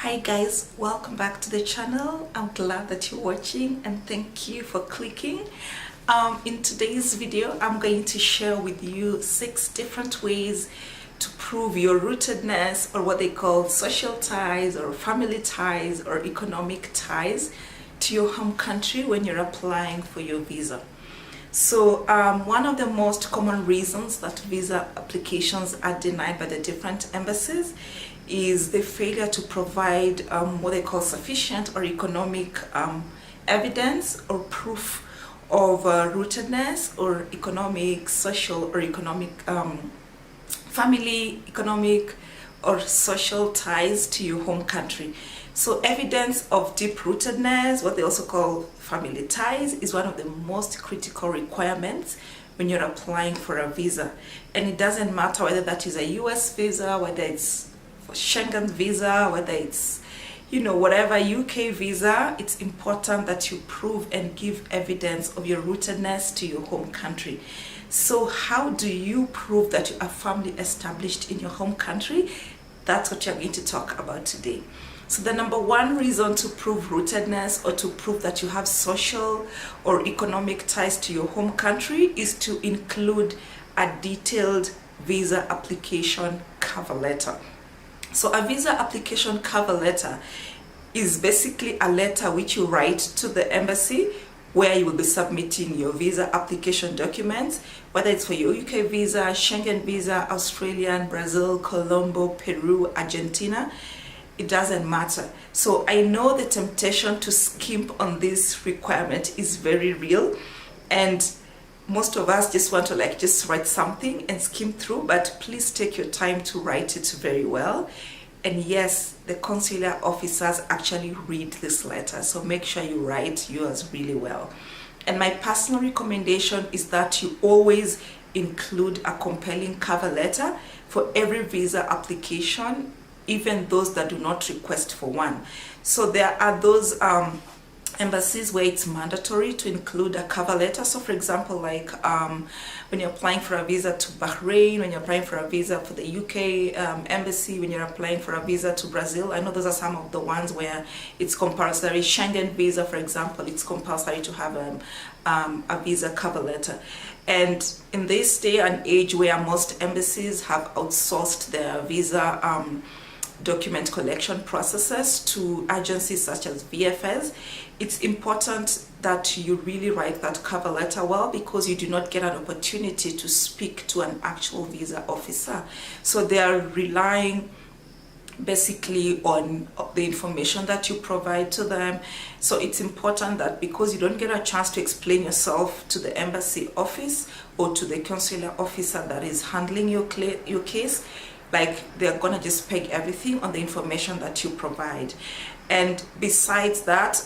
Hi guys, welcome back to the channel. I'm glad that you're watching and thank you for clicking. In today's video, I'm going to share with you 6 different ways to prove your rootedness, or what they call social ties or family ties or economic ties to your home country when you're applying for your visa. So one of the most common reasons that visa applications are denied by the different embassies is the failure to provide what they call sufficient or economic evidence or proof of rootedness or economic, social, or economic family, economic or social ties to your home country. So evidence of deep-rootedness, what they also call family ties, is one of the most critical requirements when you're applying for a visa. And it doesn't matter whether that is a US visa, whether it's Schengen visa, whether it's, whatever UK visa, it's important that you prove and give evidence of your rootedness to your home country. So how do you prove that you are firmly established in your home country? That's what you're going to talk about today. So the number one reason to prove rootedness or to prove that you have social or economic ties to your home country is to include a detailed visa application cover letter. So a visa application cover letter is basically a letter which you write to the embassy where you will be submitting your visa application documents, whether it's for your UK visa, Schengen visa, Australian, Brazil, Colombo, Peru, Argentina. It doesn't matter. So I know the temptation to skimp on this requirement is very real, and most of us just want to just write something and skim through, but please take your time to write it very well. And yes, the consular officers actually read this letter, so make sure you write yours really well. And my personal recommendation is that you always include a compelling cover letter for every visa application, even those that do not request for one. So there are those embassies where it's mandatory to include a cover letter. So for example, when you're applying for a visa to Bahrain, when you're applying for a visa for the UK embassy, when you're applying for a visa to Brazil, I know those are some of the ones where it's compulsory. Schengen visa, for example, it's compulsory to have a visa cover letter. And in this day and age where most embassies have outsourced their visa document collection processes to agencies such as VFS, it's important that you really write that cover letter well, because you do not get an opportunity to speak to an actual visa officer. So they are relying basically on the information that you provide to them. So it's important that, because you don't get a chance to explain yourself to the embassy office or to the consular officer that is handling your case, they're gonna just peg everything on the information that you provide. And besides that,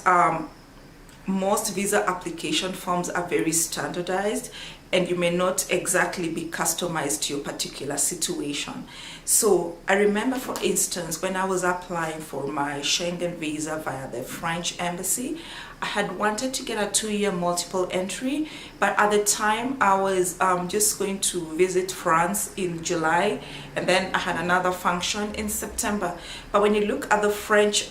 most visa application forms are very standardized, and you may not exactly be customized to your particular situation. So I remember, for instance, when I was applying for my Schengen visa via the French embassy, I had wanted to get a 2-year multiple entry, but at the time I was just going to visit France in July, and then I had another function in September. But when you look at the French,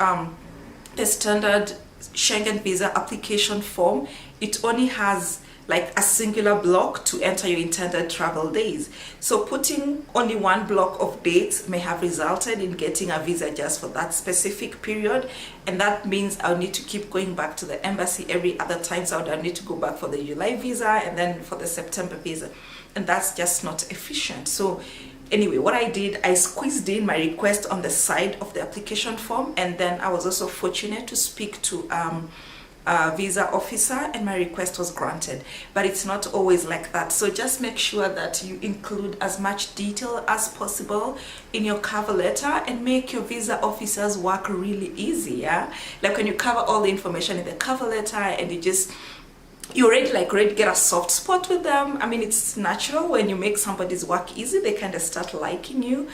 the standard Schengen visa application form, it only has a singular block to enter your intended travel days. So putting only one block of dates may have resulted in getting a visa just for that specific period, and that means I'll need to keep going back to the embassy every other time. So I'll need to go back for the July visa and then for the September visa, and that's just not efficient. So anyway, what I did, I squeezed in my request on the side of the application form, and then I was also fortunate to speak to a visa officer, and my request was granted. But it's not always like that. So just make sure that you include as much detail as possible in your cover letter, and make your visa officers work really easy. Yeah, when you cover all the information in the cover letter, and you already get a soft spot with them. I mean, it's natural when you make somebody's work easy, they kind of start liking you.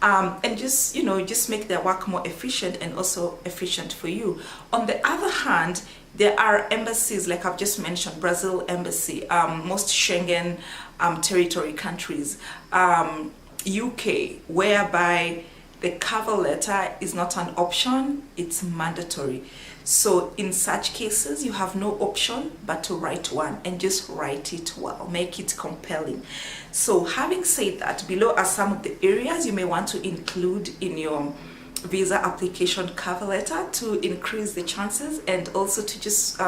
And just make their work more efficient, and also efficient for you. On the other hand, there are embassies, like I've just mentioned, Brazil embassy, most Schengen territory countries, UK, whereby the cover letter is not an option, it's mandatory. So in such cases, you have no option but to write one, and just write it well, make it compelling. So having said that, below are some of the areas you may want to include in your visa application cover letter to increase the chances, and also to just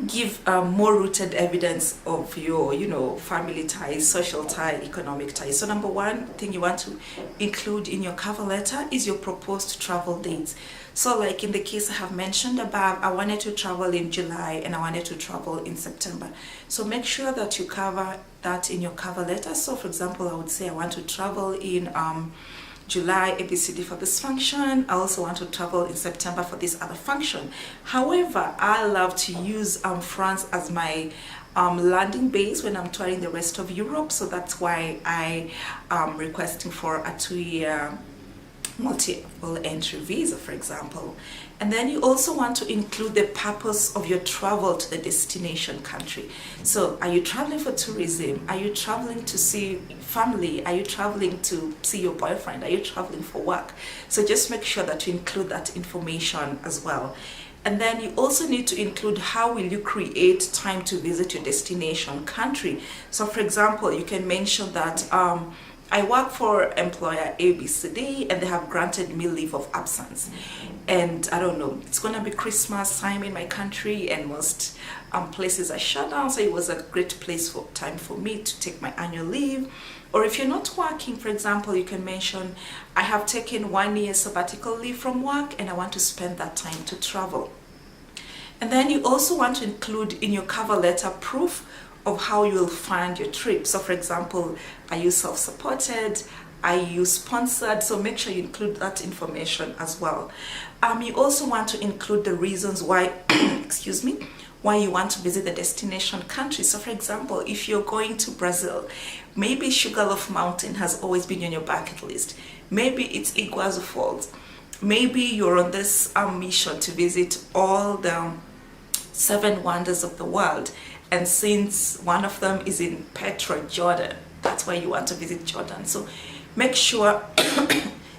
give more rooted evidence of your, family ties, social tie, economic ties. So number one thing you want to include in your cover letter is your proposed travel dates. So like in the case I have mentioned above, I wanted to travel in July and I wanted to travel in September. So make sure that you cover that in your cover letter. So for example, I would say I want to travel in July ABCD for this function. I also want to travel in September for this other function. However, I love to use France as my landing base when I'm touring the rest of Europe. So that's why I am requesting for a 2-year multiple entry visa, for example. And then you also want to include the purpose of your travel to the destination country. So are you traveling for tourism? Are you traveling to see family? Are you traveling to see your boyfriend? Are you traveling for work? So just make sure that you include that information as well. And then you also need to include how will you create time to visit your destination country. So for example, you can mention that I work for employer ABCD and they have granted me leave of absence. And I don't know, it's gonna be Christmas time in my country and most places are shut down. So it was a great time for me to take my annual leave. Or if you're not working, for example, you can mention, I have taken 1 year sabbatical leave from work and I want to spend that time to travel. And then you also want to include in your cover letter proof of how you will fund your trip. So for example, are you self-supported? Are you sponsored? So make sure you include that information as well. You also want to include the reasons why, excuse me, why you want to visit the destination country. So for example, if you're going to Brazil, maybe Sugarloaf Mountain has always been on your bucket list. Maybe it's Iguazu Falls. Maybe you're on this mission to visit all the 7 wonders of the world. And since one of them is in Petra, Jordan, that's why you want to visit Jordan. So make sure,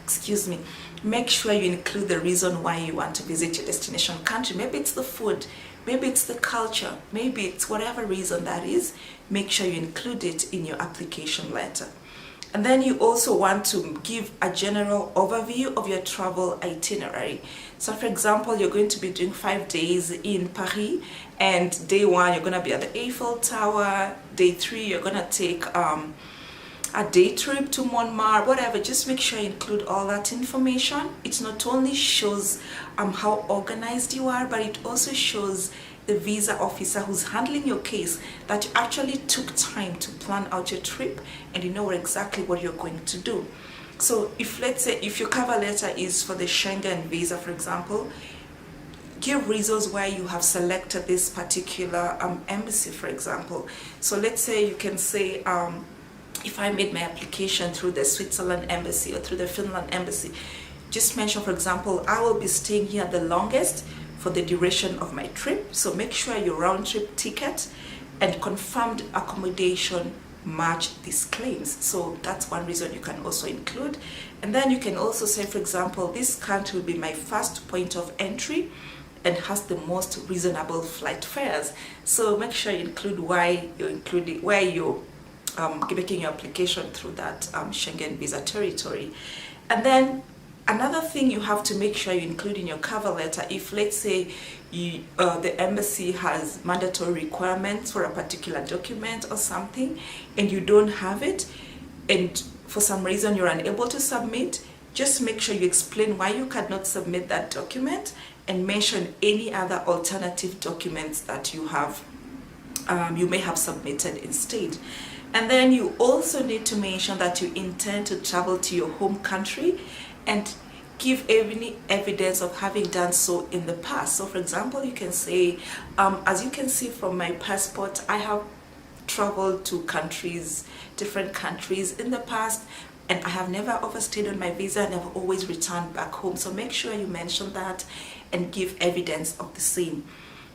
excuse me, make sure you include the reason why you want to visit your destination country. Maybe it's the food, maybe it's the culture, maybe it's whatever reason that is. Make sure you include it in your application letter. And then you also want to give a general overview of your travel itinerary. So for example, you're going to be doing 5 days in Paris, and day 1 you're going to be at the Eiffel Tower, day 3 you're going to take a day trip to Montmartre, whatever. Just make sure you include all that information. It not only shows how organized you are, but it also shows the visa officer who's handling your case that you actually took time to plan out your trip and you know exactly what you're going to do. So if, let's say, if your cover letter is for the Schengen visa, for example, give reasons why you have selected this particular embassy, for example. So let's say you can say, if I made my application through the Switzerland embassy or through the Finland embassy, just mention, for example, I will be staying here the longest for the duration of my trip. So make sure your round trip ticket and confirmed accommodation match these claims. So that's one reason you can also include. And then you can also say, for example, this country will be my first point of entry and has the most reasonable flight fares. So make sure you include why you're including, why you're making your application through that Schengen visa territory. And then another thing you have to make sure you include in your cover letter, if let's say the embassy has mandatory requirements for a particular document or something and you don't have it, and for some reason you're unable to submit, just make sure you explain why you cannot submit that document and mention any other alternative documents that you have, you may have submitted instead. And then you also need to mention that you intend to travel to your home country and give any evidence of having done so in the past. So for example, you can say, as you can see from my passport, I have traveled to countries, different countries in the past, and I have never overstayed on my visa and I've always returned back home. So make sure you mention that and give evidence of the same.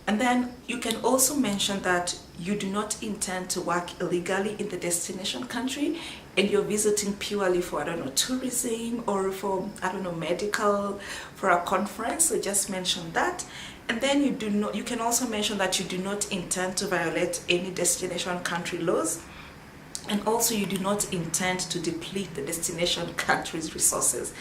And then you can also mention that you do not intend to work illegally in the destination country and you're visiting purely for, I don't know, tourism or for, I don't know, medical, for a conference, so just mention that. And then you can also mention that you do not intend to violate any destination country laws, and also you do not intend to deplete the destination country's resources.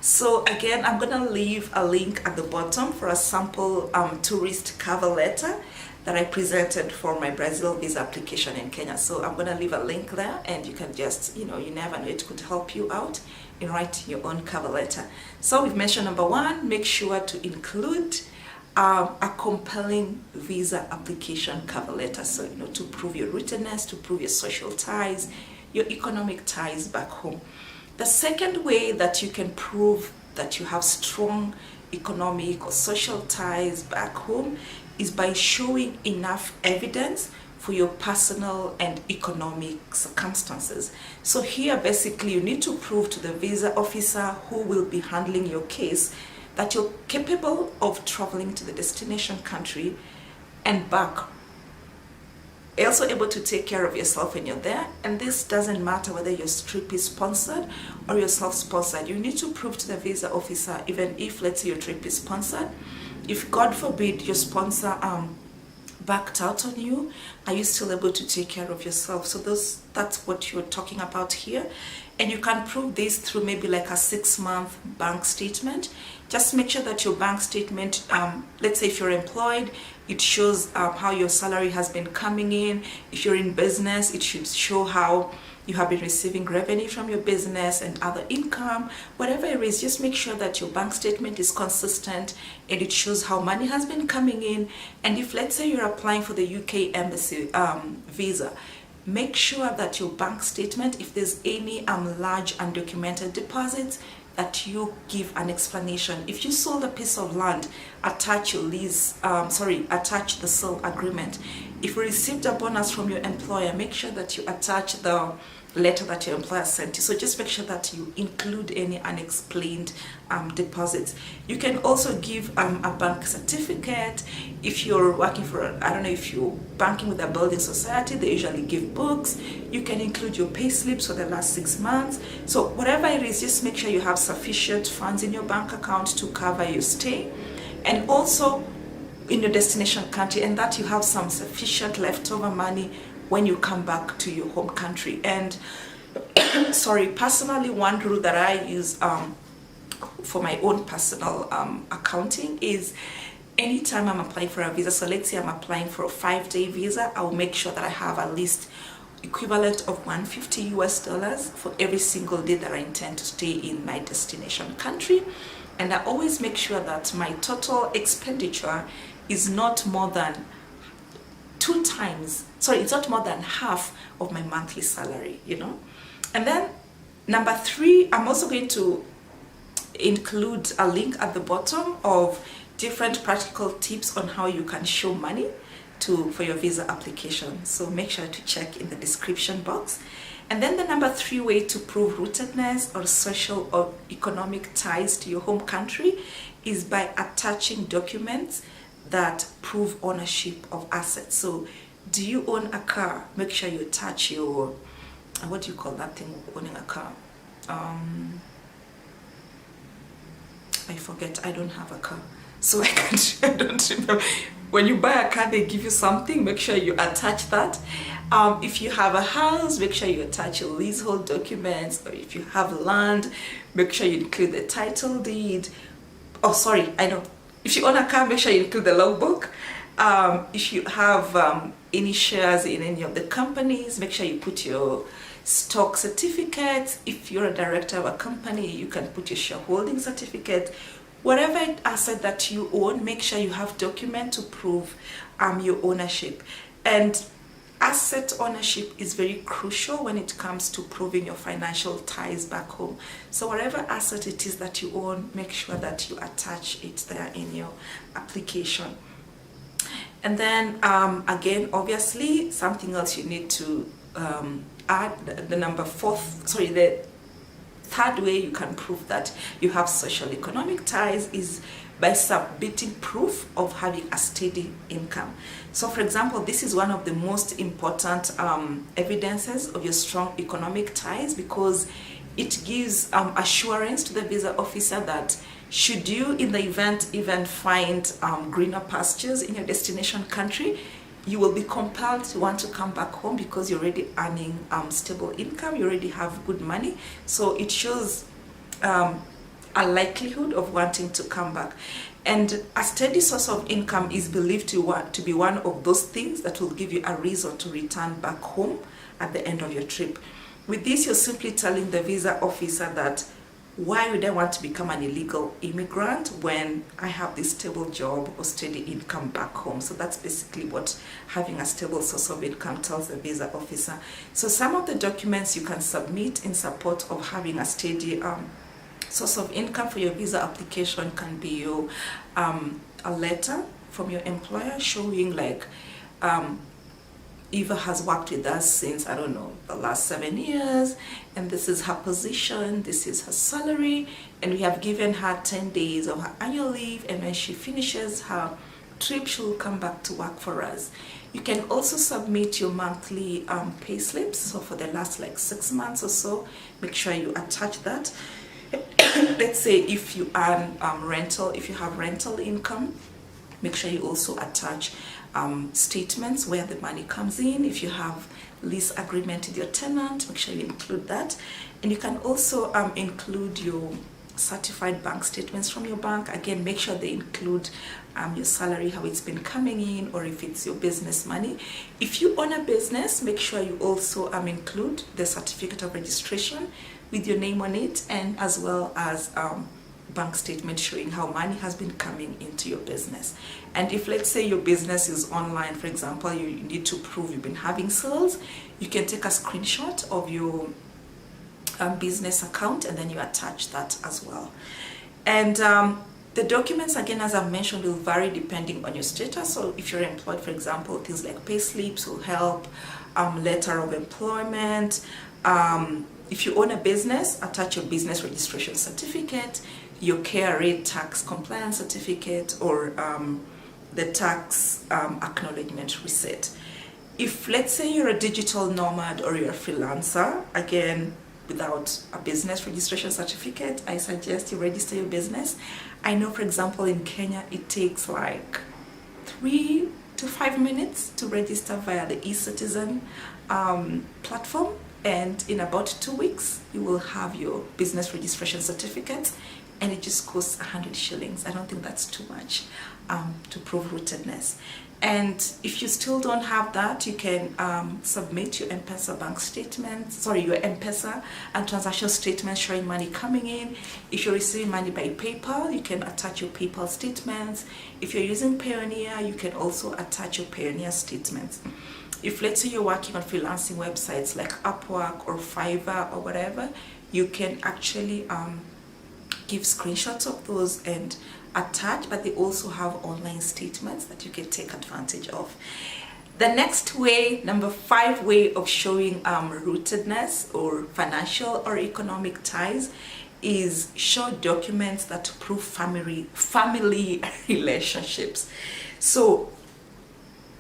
So again, I'm gonna leave a link at the bottom for a sample tourist cover letter that I presented for my Brazil visa application in Kenya. So I'm gonna leave a link there, and you can just, you never know, it could help you out in writing your own cover letter. So we've mentioned number one, make sure to include a compelling visa application cover letter. So, to prove your rootedness, to prove your social ties, your economic ties back home. The second way that you can prove that you have strong economic or social ties back home is by showing enough evidence for your personal and economic circumstances. So here, basically, you need to prove to the visa officer who will be handling your case that you're capable of traveling to the destination country and back. You're also able to take care of yourself when you're there, and this doesn't matter whether your trip is sponsored or you're self-sponsored. You need to prove to the visa officer, even if, let's say, your trip is sponsored, if God forbid your sponsor backed out on you, are you still able to take care of yourself? So that's what you're talking about here. And you can prove this through maybe like a 6-month bank statement. Just make sure that your bank statement, let's say if you're employed, it shows how your salary has been coming in. If you're in business, it should show how you have been receiving revenue from your business and other income. Whatever it is, just make sure that your bank statement is consistent and it shows how money has been coming in. And if, let's say, you're applying for the UK embassy visa, make sure that your bank statement, if there's any large undocumented deposits, that you give an explanation. If you sold a piece of land, attach your lease, attach the sale agreement. If you received a bonus from your employer, make sure that you attach the letter that your employer sent you. So just make sure that you include any unexplained deposits. You can also give a bank certificate. If you're working for, I don't know, if you're banking with a building society, they usually give books. You can include your pay slips for the last 6 months. So whatever it is, just make sure you have sufficient funds in your bank account to cover your stay, and also in your destination country, and that you have some sufficient leftover money when you come back to your home country. And personally, one rule that I use for my own personal accounting is anytime I'm applying for a visa, so let's say I'm applying for a 5-day visa, I'll make sure that I have at least equivalent of $150 for every single day that I intend to stay in my destination country. And I always make sure that my total expenditure is not more than it's not more than half of my monthly salary, And then number 3, I'm also going to include a link at the bottom of different practical tips on how you can show money for your visa application. So make sure to check in the description box. And then the number 3 way to prove rootedness or social or economic ties to your home country is by attaching documents that prove ownership of assets. So do you own a car? Make sure you attach your, what do you call that thing, owning a car? I forget, I don't have a car. So I don't remember. When you buy a car, they give you something, make sure you attach that. If you have a house, make sure you attach your leasehold documents. Or if you have land, make sure you include the title deed. If you own a car, make sure you include the logbook. If you have any shares in any of the companies, make sure you put your stock certificate. If you're a director of a company, you can put your shareholding certificate. Whatever asset that you own, make sure you have document to prove your ownership. And asset ownership is very crucial when it comes to proving your financial ties back home. So whatever asset it is that you own, make sure that you attach it there in your application. And then again, obviously, something else you need to add, the third way you can prove that you have social economic ties is by submitting proof of having a steady income. So for example, this is one of the most important evidences of your strong economic ties, because it gives assurance to the visa officer that should you in the event even find greener pastures in your destination country, you will be compelled to want to come back home because you're already earning stable income, you already have good money. So it shows a likelihood of wanting to come back. And a steady source of income is believed to be one of those things that will give you a reason to return back home at the end of your trip. With this, you're simply telling the visa officer that, why would I want to become an illegal immigrant when I have this stable job or steady income back home? So that's basically what having a stable source of income tells the visa officer. So some of the documents you can submit in support of having a steady source of income for your visa application can be your a letter from your employer showing like Eva has worked with us since, I don't know, the last 7 years, and this is her position, this is her salary, and we have given her 10 days of her annual leave, and when she finishes her trip, she will come back to work for us. You can also submit your monthly pay slips, so for the last like 6 months or so, make sure you attach that. Let's say if you earn rental, if you have rental income, make sure you also attach statements where the money comes in. If you have lease agreement with your tenant, make sure you include that. And you can also include your certified bank statements from your bank. Again, make sure they include your salary, how it's been coming in, or if it's your business money. If you own a business, make sure you also include the certificate of registration with your name on it, and as well as bank statement showing how money has been coming into your business. And if, let's say, your business is online, for example, you need to prove you've been having sales, you can take a screenshot of your business account and then you attach that as well. And the documents, again, as I've mentioned, will vary depending on your status. So if you're employed, for example, things like pay slips will help, letter of employment. If you own a business, attach your business registration certificate, your KRA tax compliance certificate, or the tax acknowledgement receipt. If, let's say, you're a digital nomad or you're a freelancer, again, without a business registration certificate, I suggest you register your business. I know, for example, in Kenya, it takes like 3 to 5 minutes to register via the eCitizen platform. And in about 2 weeks, you will have your business registration certificate, and it just costs 100 shillings. I don't think that's too much to prove rootedness. And if you still don't have that, you can submit your M-Pesa bank statement, your M-Pesa and transaction statement showing money coming in. If you're receiving money by PayPal, you can attach your PayPal statements. If you're using Payoneer, you can also attach your Payoneer statements. If, let's say, you're working on freelancing websites like Upwork or Fiverr or whatever, you can actually give screenshots of those and attach, but they also have online statements that you can take advantage of. The next way, number 5 way of showing rootedness or financial or economic ties is show documents that prove family relationships. So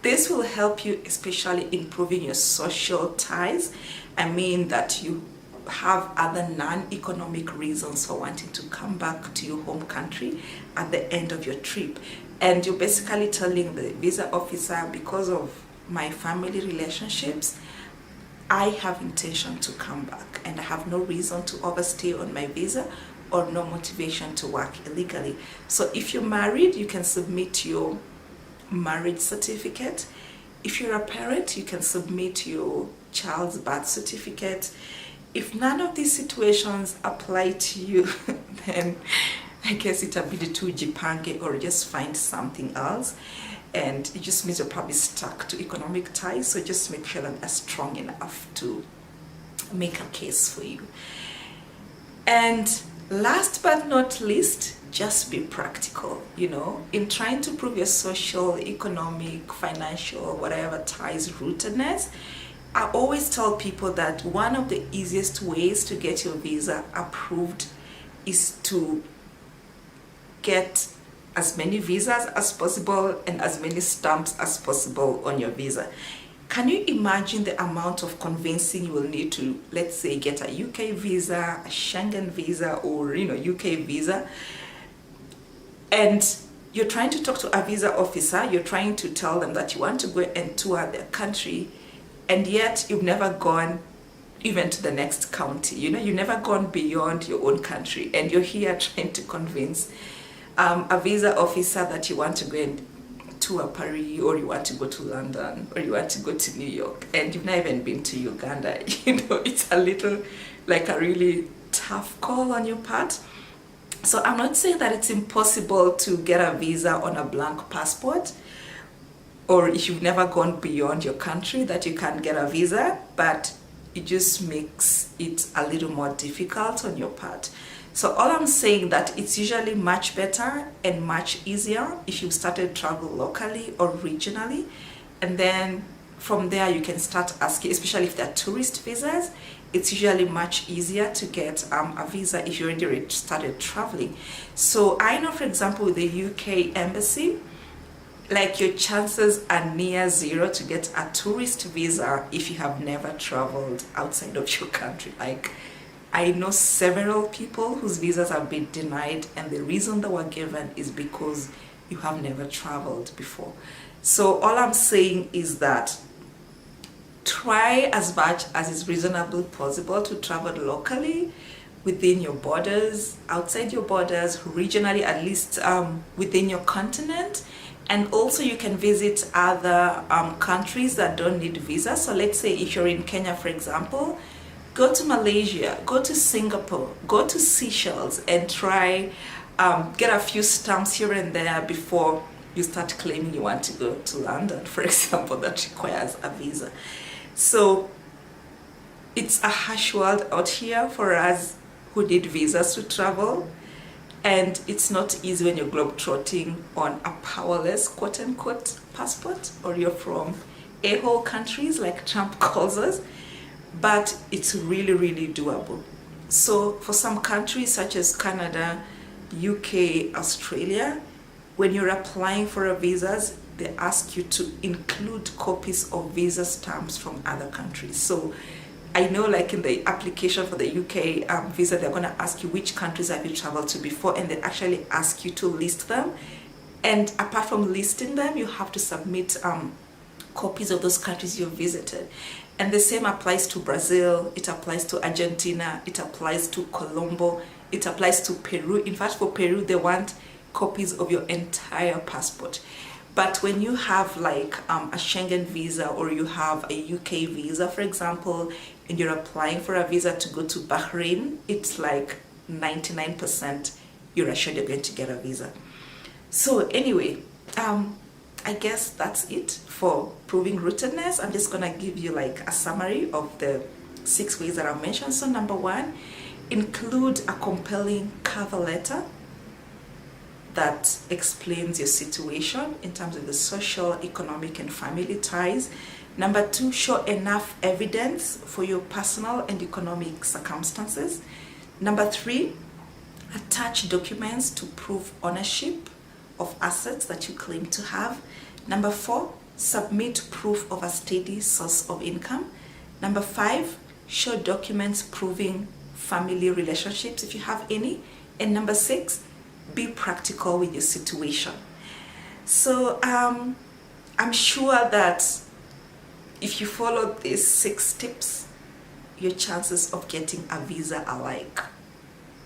this will help you, especially in proving your social ties. I mean that you have other non-economic reasons for wanting to come back to your home country at the end of your trip. And you're basically telling the visa officer, because of my family relationships, I have intention to come back and I have no reason to overstay on my visa or no motivation to work illegally. So if you're married, you can submit your marriage certificate. If you're a parent, you can submit your child's birth certificate. If none of these situations apply to you, then I guess it'll be the 2Jipange, or just find something else. And it just means you're probably stuck to economic ties. So just make sure that they're strong enough to make a case for you. And last but not least, just be practical, in trying to prove your social, economic, financial, whatever ties rootedness. I always tell people that one of the easiest ways to get your visa approved is to get as many visas as possible and as many stamps as possible on your visa. Can you imagine the amount of convincing you will need to, let's say, get a UK visa, a Schengen visa, or UK visa, and you're trying to talk to a visa officer, you're trying to tell them that you want to go and tour their country, and yet you've never gone even to the next county. You've never gone beyond your own country, and you're here trying to convince a visa officer that you want to go and tour Paris, or you want to go to London, or you want to go to New York, and you've never even been to Uganda. It's a little like a really tough call on your part. So I'm not saying that it's impossible to get a visa on a blank passport, or if you've never gone beyond your country that you can't get a visa, but it just makes it a little more difficult on your part. So all I'm saying that it's usually much better and much easier if you started travel locally or regionally, and then from there you can start asking, especially if they're tourist visas. It's usually much easier to get a visa if you already started traveling. So I know, for example, with the UK embassy, like your chances are near zero to get a tourist visa if you have never traveled outside of your country. Like, I know several people whose visas have been denied, and the reason they were given is because you have never traveled before. So all I'm saying is that try as much as is reasonably possible to travel locally within your borders, outside your borders, regionally, at least within your continent. And also you can visit other countries that don't need visa. So let's say if you're in Kenya, for example, go to Malaysia, go to Singapore, go to Seychelles, and try get a few stamps here and there before you start claiming you want to go to London, for example, that requires a visa. So it's a harsh world out here for us who need visas to travel, and it's not easy when you're globetrotting on a powerless, quote-unquote, passport, or you're from a-hole countries like Trump calls us, but it's really, really doable. So for some countries such as Canada, UK, Australia, when you're applying for a visas, they ask you to include copies of visa stamps from other countries. So I know, like in the application for the UK visa, they're going to ask you which countries have you traveled to before, and they actually ask you to list them. And apart from listing them, you have to submit copies of those countries you've visited. And the same applies to Brazil, it applies to Argentina, it applies to Colombo, it applies to Peru. In fact, for Peru, they want copies of your entire passport. But when you have like a Schengen visa, or you have a UK visa, for example, and you're applying for a visa to go to Bahrain, it's like 99% you're assured you're going to get a visa. So anyway, I guess that's it for proving rootedness. I'm just gonna give you like a summary of the 6 ways that I mentioned. So number 1, include a compelling cover letter that explains your situation in terms of the social, economic, and family ties. Number 2, show enough evidence for your personal and economic circumstances. Number 3, attach documents to prove ownership of assets that you claim to have. Number 4, submit proof of a steady source of income. Number 5, show documents proving family relationships if you have any. And number 6, be practical with your situation. So I'm sure that if you follow these 6 tips, your chances of getting a visa are like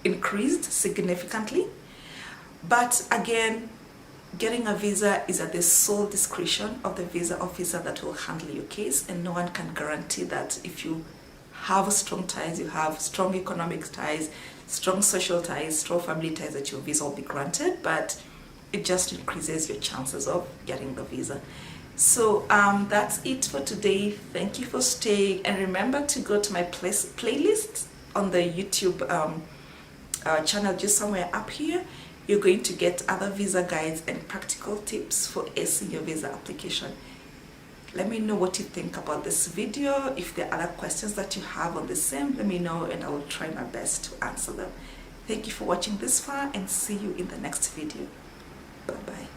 increased significantly. But again, getting a visa is at the sole discretion of the visa officer that will handle your case, and no one can guarantee that if you have strong ties, you have strong economic ties, strong social ties, strong family ties, that your visa will be granted, but it just increases your chances of getting the visa. So that's it for today. Thank you for staying, and remember to go to my playlist on the YouTube channel, just somewhere up here. You're going to get other visa guides and practical tips for acing your visa application. Let me know what you think about this video. If there are other questions that you have on the same, let me know and I will try my best to answer them. Thank you for watching this far and see you in the next video. Bye bye.